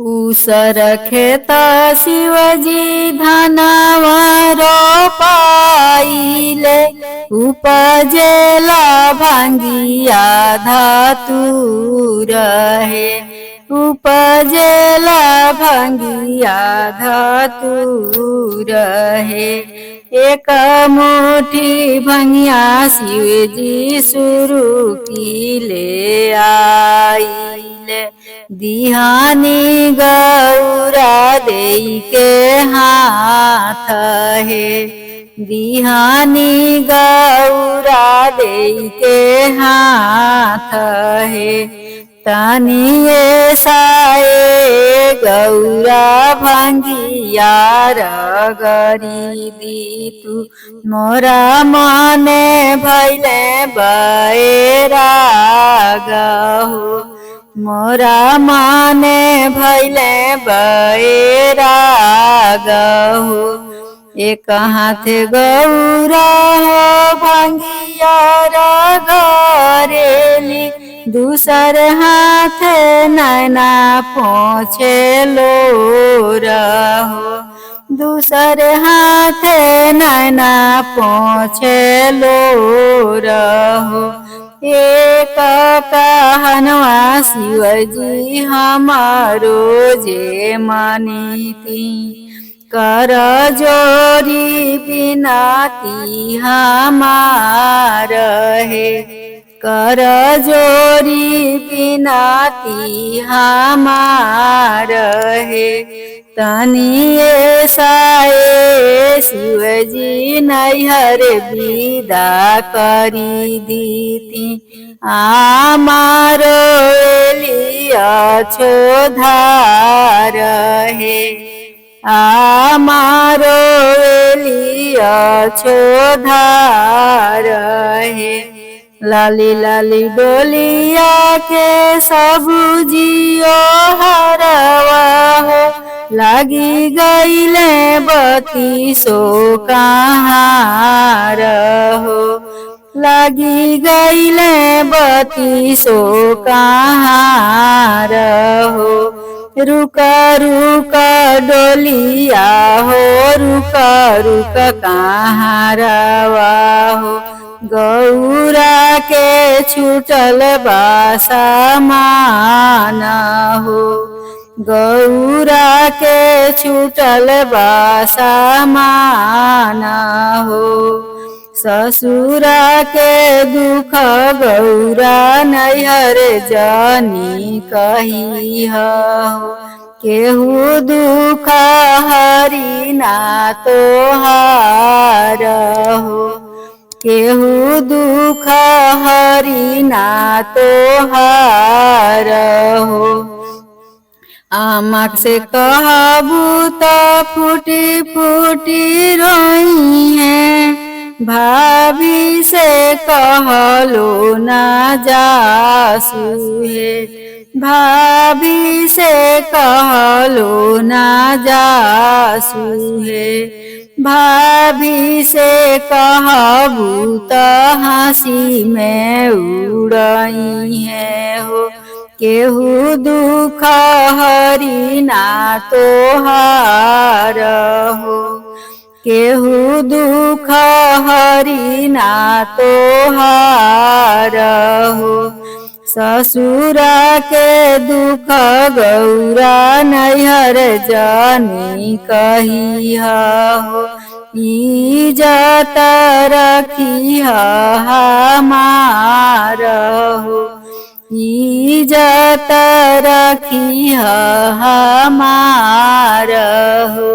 ऊसर खेत शिवजी धनवा रोपाइले, उपजेला भांगिया धतूर हे। उपजेला भांगिया धतूर हे। एक मुठी भंगिया शिवजी सुरु कीले आइले, दिहानी गौरा देई के हाथ हे। दिहानी गौरा देई के हाथ हे। तनिए साए गौरा भंगिया रगरी दी तू, मोरा मने भैले बैराग हो। मोरा मने भैले बैराग हो। एक हाथ गौरा हो भंगिया रगरेली, दूसर हाथ नैना पोछे लोर हो। दूसर हाथ नैना पोछे लोर हो। एक कहनवा शिवजी हमारो जे मानीती, कर जोरी बिनती हमार हे। कर जोरी बिनती हमार हे। तनिए साए शिवजी नैहर विदा करी दीती, आमारो एलिया छोधार हे। आमारो एलिया छोधार हे। लाली लाली डोलिया के सबुजियो हरवा हो, लागी गईले बती सो कहार हो। लागी गईले बती सो कहार हो। रुका रुका डोलिया हो, रुका रुका कहारवा हो। गौरा के छूटल बासमान हो। गौरा के छूटल बासमान हो। ससुरा के दुख गौरा नैहर जानी कही हो। केहू दुख हरी ना तोहार हो। केहू दुख हरी ना तोहार हो। आमक से कहबू तो फूटी फूटी रोई है, भाभी से कहलो ना जासू है। भाभी से कहलो ना जासू है। भाभी से कहबू तो हंसी में उड़ई है हो। केहू दुख हरी ना तोहार हो। केहू दुख हरी ना तोहार हो। ससुरा के दुख गौरा नैहर जानी कही हो। इज्जत रखी हमार हो। इज्जत रखी हमार हो।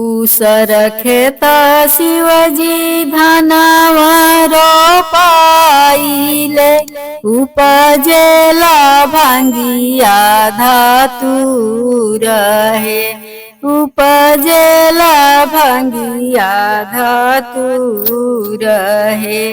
ऊसर खेत शिवजी धनवा रोपाइले, उपजेला भांगिया धतूर हे। उपजेला भांगिया धतूर हे।